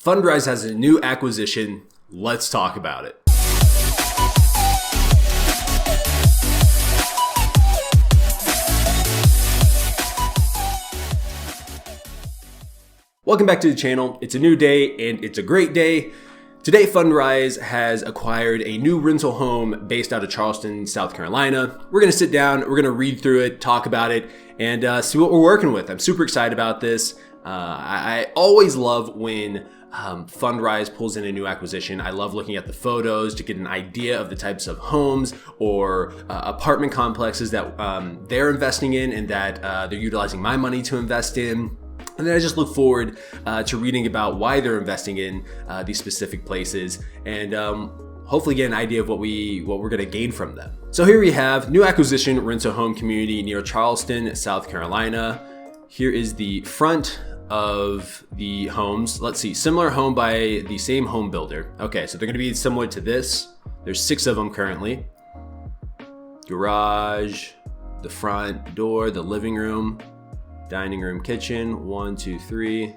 Fundrise has a new acquisition. Let's talk about it. Welcome back to the channel. It's a new day and it's a great day. Today, Fundrise has acquired a new rental home based out of Charleston, South Carolina. We're gonna sit down, we're gonna read through it, talk about it, and see what we're working with. I'm super excited about this. I always love when Fundrise pulls in a new acquisition. I love looking at the photos to get an idea of the types of homes or apartment complexes that they're investing in and that they're utilizing my money to invest in. And then I just look forward to reading about why they're investing in these specific places and hopefully get an idea of what we're gonna gain from them. So here we have new acquisition rental home community near Charleston, South Carolina. Here is the front of the homes. Let's see, similar home by the same home builder. Okay, so they're gonna be similar to this. There's 6 of them currently. Garage, the front door, the living room, dining room, kitchen, 1, 2, 3.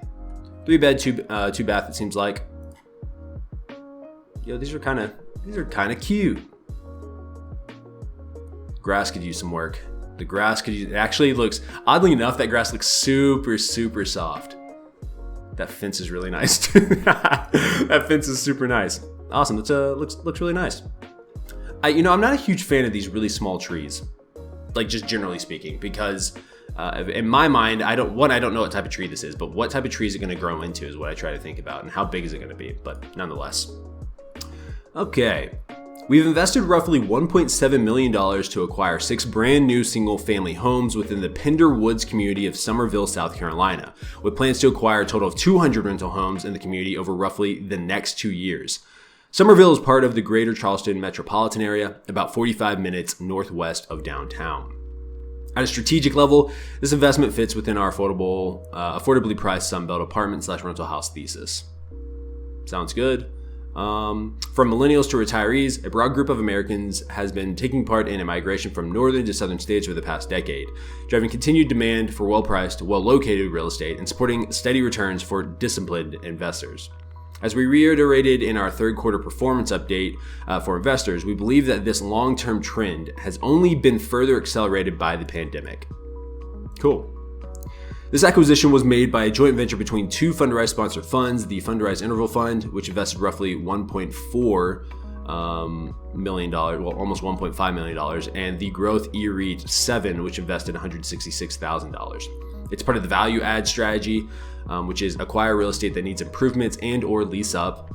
3 bed, 2 bath, it seems like. Yo, these are kind of cute. Grass could use some work. The grass it actually looks, oddly enough, that grass looks super, super soft. That fence is really nice. That fence is super nice. Awesome, it looks really nice. I'm not a huge fan of these really small trees, like just generally speaking, because in my mind, I don't know what type of tree this is, but what type of tree is it gonna grow into is what I try to think about, and how big is it gonna be, but nonetheless. Okay. We've invested roughly $1.7 million to acquire 6 brand new single family homes within the Pender Woods community of Summerville, South Carolina, with plans to acquire a total of 200 rental homes in the community over roughly the next 2 years. Summerville is part of the greater Charleston metropolitan area, about 45 minutes northwest of downtown. At a strategic level, this investment fits within our affordably priced Sunbelt apartment/rental house thesis. Sounds good. From millennials to retirees, a broad group of Americans has been taking part in a migration from northern to southern states over the past decade, driving continued demand for well-priced, well-located real estate and supporting steady returns for disciplined investors. As we reiterated in our third quarter performance update for investors, we believe that this long-term trend has only been further accelerated by the pandemic. Cool. This acquisition was made by a joint venture between 2 Fundrise sponsored funds, the Fundrise Interval Fund, which invested roughly $1.4 million, well, almost $1.5 million, and the Growth eReit 7, which invested $166,000. It's part of the value add strategy, which is acquire real estate that needs improvements and or lease up.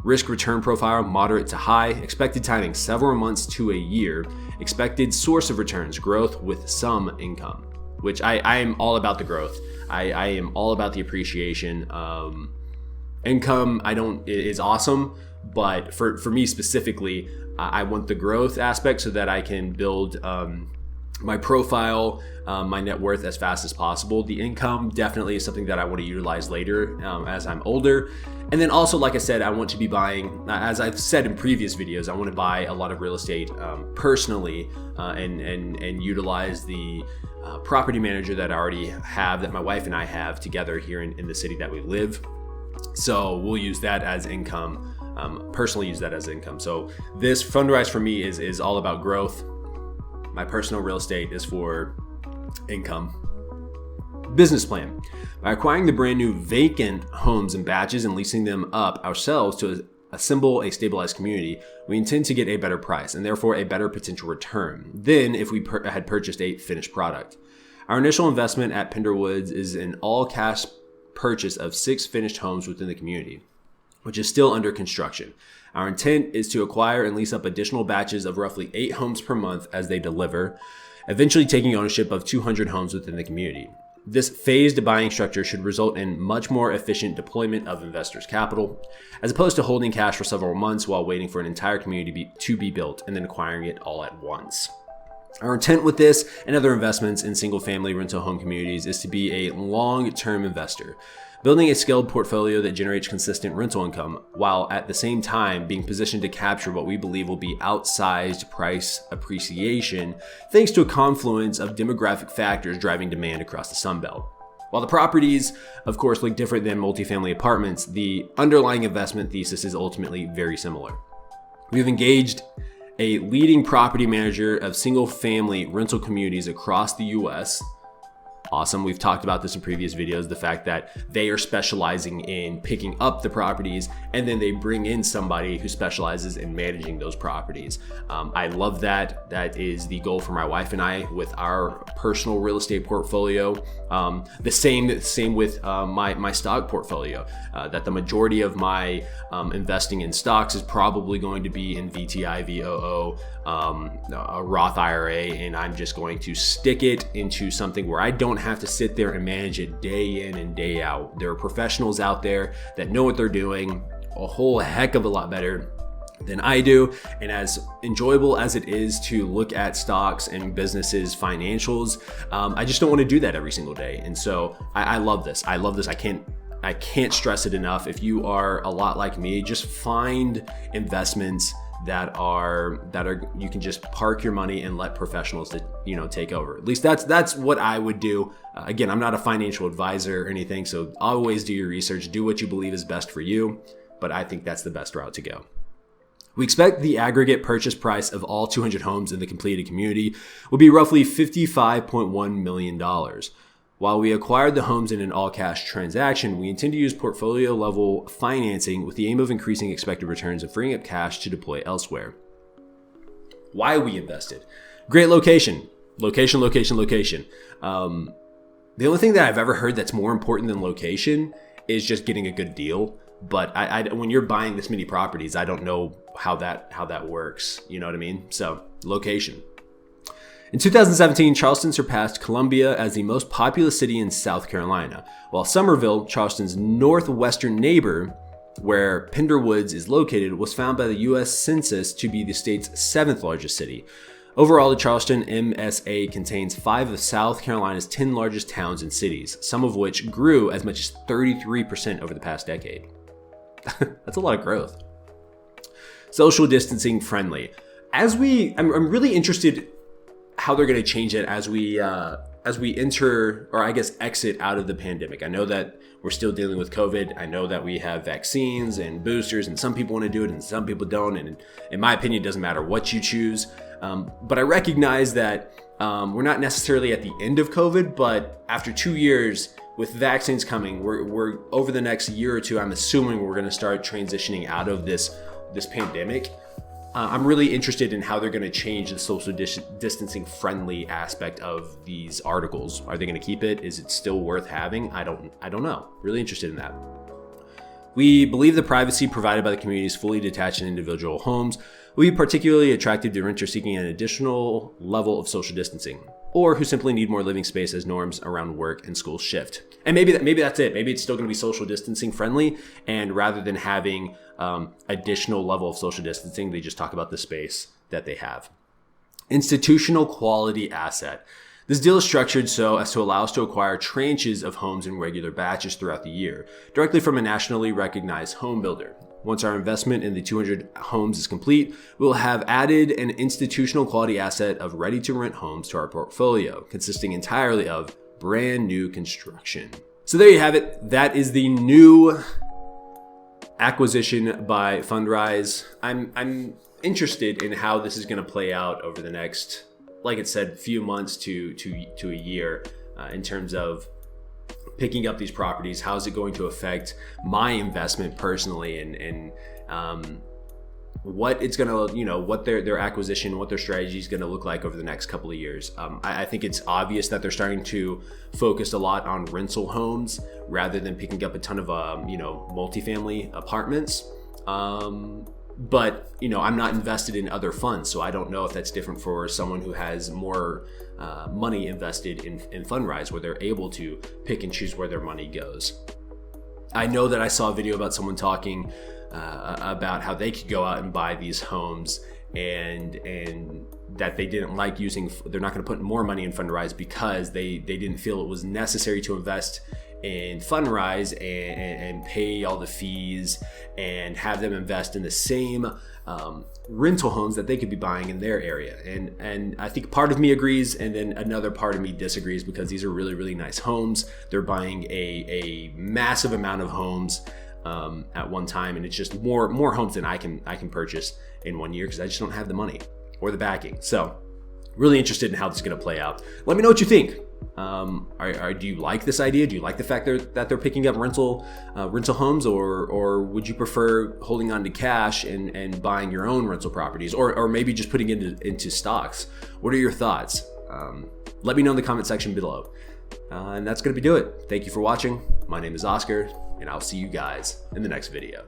Risk return profile, moderate to high, expected timing several months to a year, expected source of returns, growth with some income. Which I am all about the growth. I am all about the appreciation. Income is awesome, but for me specifically, I want the growth aspect so that I can build my profile, my net worth as fast as possible. The income definitely is something that I want to utilize later as I'm older. And then also, like I said, I want to be buying, as I've said in previous videos, I want to buy a lot of real estate personally and utilize the property manager that I already have, that my wife and I have together here in the city that we live. So we'll use that as income, personally use that as income. So this Fundrise for me is all about growth. My personal real estate is for income. Business plan. By acquiring the brand new vacant homes in batches and leasing them up ourselves to assemble a stabilized community, we intend to get a better price and therefore a better potential return than if we had purchased a finished product. Our initial investment at Pender Woods is an all-cash purchase of 6 finished homes within the community, which is still under construction. Our intent is to acquire and lease up additional batches of roughly 8 homes per month as they deliver, eventually taking ownership of 200 homes within the community. This phased buying structure should result in much more efficient deployment of investors' capital, as opposed to holding cash for several months while waiting for an entire community to be built and then acquiring it all at once. Our intent with this and other investments in single-family rental home communities is to be a long-term investor, building a scaled portfolio that generates consistent rental income, while at the same time being positioned to capture what we believe will be outsized price appreciation thanks to a confluence of demographic factors driving demand across the Sunbelt. While the properties, of course, look different than multifamily apartments, the underlying investment thesis is ultimately very similar. We've engaged a leading property manager of single-family rental communities across the US. Awesome. We've talked about this in previous videos, the fact that they are specializing in picking up the properties and then they bring in somebody who specializes in managing those properties. I love that. That is the goal for my wife and I with our personal real estate portfolio. The same with my stock portfolio, that the majority of my investing in stocks is probably going to be in VTI, VOO, a Roth IRA, and I'm just going to stick it into something where I don't have to sit there and manage it day in and day out. There are professionals out there that know what they're doing a whole heck of a lot better than I do. And as enjoyable as it is to look at stocks and businesses financials, I just don't want to do that every single day. And so I love this. I love this. I can't stress it enough. If you are a lot like me, just find investments that are you can just park your money and let professionals take over. At least that's what I would do. Again, I'm not a financial advisor or anything, so always do your research, do what you believe is best for you, but I think that's the best route to go. We expect the aggregate purchase price of all 200 homes in the completed community will be roughly $55.1 million. While we acquired the homes in an all-cash transaction, we intend to use portfolio-level financing with the aim of increasing expected returns and freeing up cash to deploy elsewhere. Why we invested? Great location. Location. The only thing that I've ever heard that's more important than location is just getting a good deal. But when you're buying this many properties, I don't know how that works. You know what I mean? So, location. In 2017, Charleston surpassed Columbia as the most populous city in South Carolina, while Summerville, Charleston's northwestern neighbor, where Pender Woods is located, was found by the U.S. Census to be the state's 7th largest city. Overall, the Charleston MSA contains 5 of South Carolina's 10 largest towns and cities, some of which grew as much as 33% over the past decade. That's a lot of growth. Social distancing friendly. I'm really interested how they're going to change it as we enter, or I guess exit out of the pandemic. I know that we're still dealing with COVID. I know that we have vaccines and boosters, and some people want to do it and some people don't. And in my opinion, it doesn't matter what you choose. But I recognize that we're not necessarily at the end of COVID, but after 2 years with vaccines coming, we're over the next year or two, I'm assuming we're going to start transitioning out of this pandemic. I'm really interested in how they're going to change the social distancing friendly aspect of these articles. Are they going to keep it? Is it still worth having? I don't know. Really interested in that. We believe the privacy provided by the community's fully detached and individual homes will be particularly attractive to renters seeking an additional level of social distancing, or who simply need more living space as norms around work and school shift. And maybe that's it. Maybe it's still going to be social distancing friendly, and rather than having additional level of social distancing, they just talk about the space that they have. Institutional quality asset. This deal is structured so as to allow us to acquire tranches of homes in regular batches throughout the year, directly from a nationally recognized home builder. Once our investment in the 200 homes is complete, we'll have added an institutional quality asset of ready-to-rent homes to our portfolio, consisting entirely of brand new construction. So there you have it. That is the new acquisition by Fundrise. I'm interested in how this is going to play out over the next, like it said, few months to a year in terms of picking up these properties. How is it going to affect my investment personally, and what it's going to, what their acquisition, what their strategy is going to look like over the next couple of years. I think it's obvious that they're starting to focus a lot on rental homes rather than picking up a ton of, multifamily apartments. But, I'm not invested in other funds, so I don't know if that's different for someone who has more money invested in Fundrise, where they're able to pick and choose where their money goes. I know that I saw a video about someone talking about how they could go out and buy these homes and that they didn't like they're not going to put more money in Fundrise because they didn't feel it was necessary to invest in Fundrise and pay all the fees and have them invest in the same rental homes that they could be buying in their area. And I think part of me agrees, and then another part of me disagrees, because these are really, really nice homes. They're buying a massive amount of homes at one time, and it's just more homes than I can purchase in 1 year, because I just don't have the money or the backing. So really interested in how this is going to play out. Let me know what you think. Do you like this idea? Do you like the fact that they're picking up rental homes, or would you prefer holding on to cash and buying your own rental properties, or maybe just putting it into stocks? What are your thoughts? Let me know in the comment section below. And that's going to do it. Thank you for watching. My name is Oscar, and I'll see you guys in the next video.